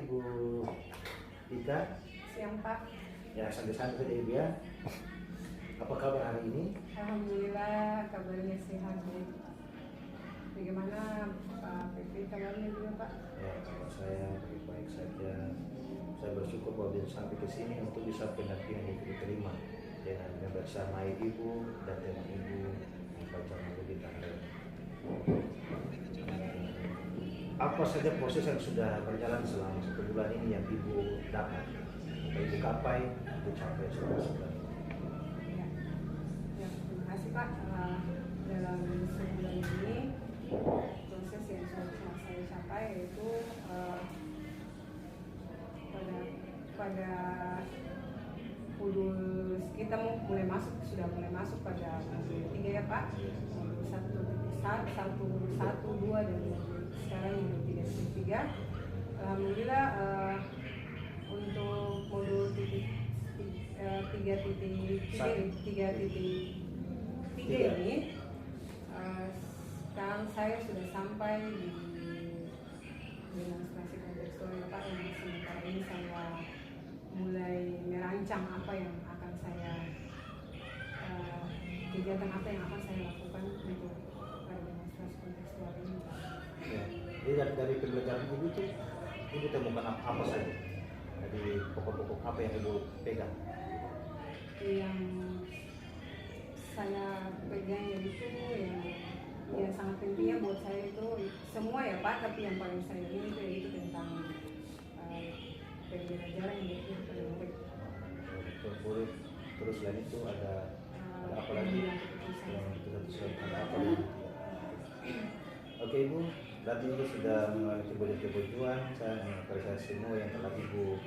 Ibu Ika. Siang Pak. Ya, santai-santai saja Ibu ya. Apa kabar hari ini? Alhamdulillah kabarnya sehat Bu. Bagaimana Pak Pepe kabarnya juga Pak? Ya, kalau saya baik-baik saja. Saya bersyukur bahwa bisa sampai ke sini untuk bisa pendampingan yang diterima dengan membersamai Ibu dan dengan Ibu membaca buku kita. Apa saja proses yang sudah berjalan selama 1 bulan ini yang Ibu dapat, Ibu capai, Ibu capai sebulan ini? Ya, terima kasih Pak. Dalam sebulan ini proses yang sudah saya capai yaitu pada modul kita sudah mulai masuk pada modul 3 ya Pak. Modul 1.1, 2 dan sekarang modul 3.3. Alhamdulillah untuk modul 3.3 ini sekarang saya sudah sampai di demonstrasi kontekstual ya Pak, yang sementara ini saya mulai merancang apa yang akan saya kegiatan apa yang akan saya lakukan untuk demonstrasi kontekstual ini. Ya, jadi dari pembelajaran Ibu itu, Ibu temukan apa saja? Jadi pokok-pokok apa yang Ibu pegang? Yang saya pegang yaitu yang sangat pentingnya buat saya itu semua ya Pak, tapi yang paling saya ingin itu tentang pembelajaran yang diajarkan pada murid. Murid. Terus selain itu ada apa lagi? Ada apa lagi? Oke Ibu, berarti Ibu sudah memiliki banyak kebutuhan. Saya mengapresiasi semua yang telah Ibu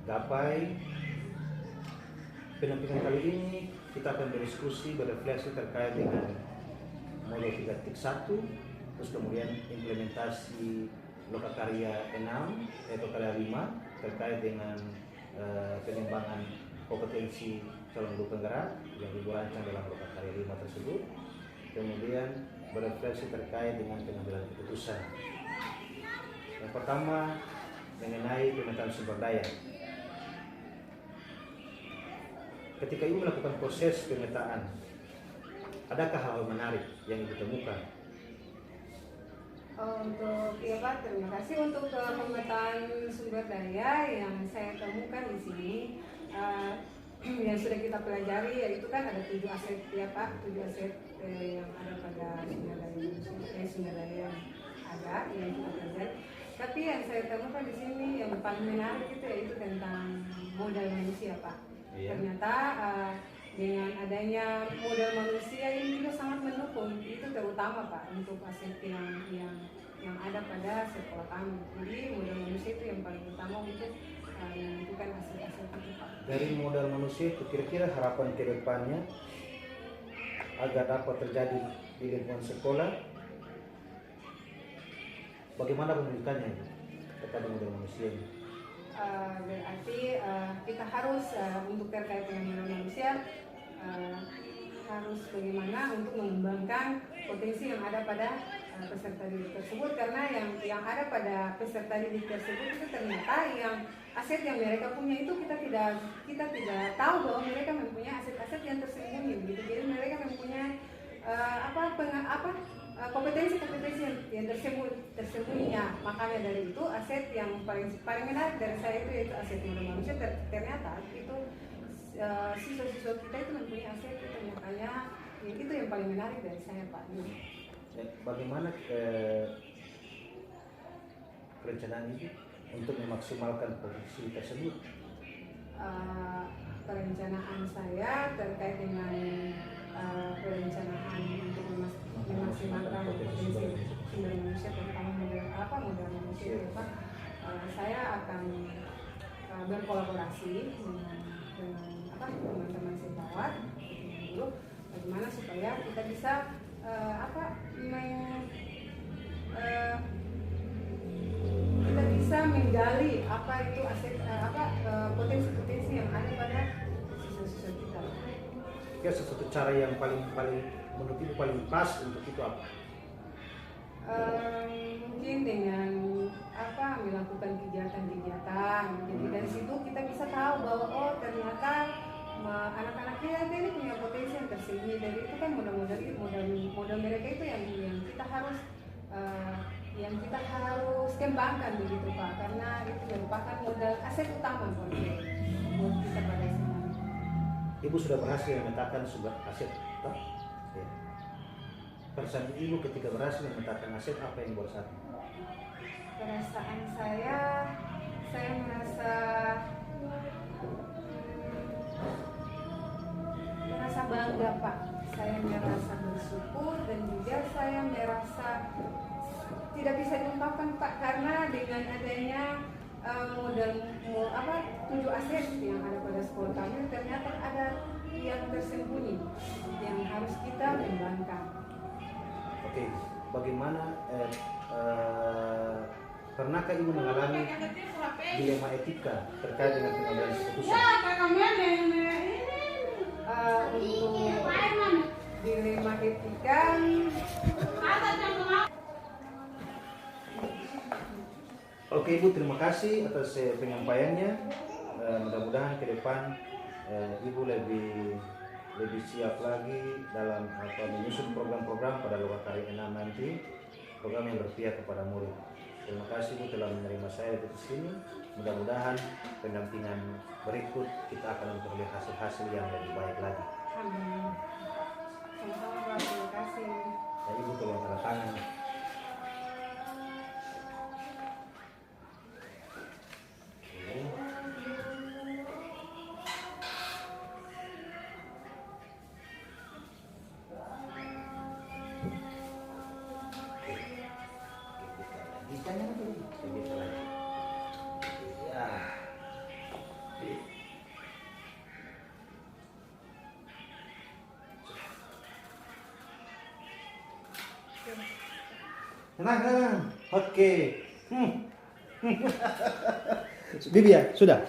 gapai. Pendampingan kali ini kita akan berdiskusi, berefleksi terkait dengan modul 3.1, terus kemudian implementasi lokakarya 6 atau karya 5 terkait dengan pengembangan kompetensi calon guru penggerak yang dirancang dalam lokakarya 5 tersebut. Kemudian berefleksi terkait dengan pengambilan keputusan. Yang pertama mengenai pemetaan sumber daya. Ketika Ibu melakukan proses pemetaan, adakah hal-hal menarik yang Ibu temukan? Untuk ya Pak, terima kasih untuk pemetaan sumber daya yang saya temukan di sini. Yang sudah kita pelajari yaitu kan ada 7 aset ya Pak, 7 aset yang ada pada sumber daya yang ada yang kita pelajari. Tapi yang saya temukan di sini yang paling menarik itu yaitu tentang modal manusia Pak. Iya. Ternyata dengan adanya modal manusia ini juga sangat mendukung, itu terutama Pak untuk aset yang ada pada sekolah kami. Jadi modal manusia itu yang paling utama untuk menentukan aset-aset itu Pak. Dari modal manusia itu kira-kira harapan ke depannya agar dapat terjadi di lingkungan sekolah, bagaimana pendidikannya terkait dengan modal manusia ini? Berarti kita harus untuk terkait dengan manusia harus bagaimana untuk mengembangkan potensi yang ada pada peserta didik tersebut, karena yang ada pada peserta didik tersebut itu ternyata yang aset yang mereka punya itu kita tidak tahu bahwa mereka mempunyai aset-aset yang tersembunyi begitu. Jadi mereka mempunyai kompetensi-kompetensi yang tersembunyi ya. Makanya dari itu aset yang paling menarik dari saya itu yaitu aset modal manusia. Ternyata itu siswa-siswa kita itu mempunyai aset itu ternyatanya itu yang paling menarik dari saya Pak. Bagaimana perencanaan ini untuk memaksimalkan potensi tersebut? Perencanaan saya terkait dengan perencanaan untuk memaksimalkan potensi sumber manusia, terutama modal manusia ya Pak. Saya akan berkolaborasi dengan teman-teman sejawat dulu, bagaimana supaya kita bisa kita bisa menggali apa itu aset potensi-potensi yang ada pada siswa-siswa kita. Ya, sesuatu cara yang paling menurut Ibu paling pas untuk itu apa? Mungkin dengan apa melakukan kegiatan-kegiatan. Jadi dari situ kita bisa tahu bahwa oh ternyata anak-anak kita ini punya potensi yang tersembunyi. Dari itu kan modal mereka itu yang kita harus kembangkan begitu Pak, karena itu merupakan modal aset utama buat kita pada SMA. Ibu sudah berhasil memetakan sumber aset, toh? Ya. Perasaan ibu ketika berhasil memetakan aset apa yang buat saat? Perasaan saya merasa bangga Pak. Saya merasa bersyukur dan juga saya merasa tidak bisa diungkapkan Pak, karena dengan adanya modal 7 aset yang ada pada sekolah kami, ternyata ada yang tersembunyi yang harus kita kembangkan. Oke, bagaimana pernahkah ibu mengalami dilema etika terkait dengan pengambilan keputusan? Untuk dilema etika, oke Ibu, terima kasih atas penyampaiannya. Mudah-mudahan ke depan Ibu lebih siap lagi dalam menyusun program-program pada Lokakarya 6 nanti, program yang berpihak kepada murid. Terima kasih Ibu telah menerima saya di sini. Mudah-mudahan pendampingan berikut kita akan memperoleh hasil-hasil yang lebih baik lagi. Amin. Sama-sama, terima kasih. Ya, Ibu tolong tanda tangan. Tenang. Oke. Bibi ya, sudah.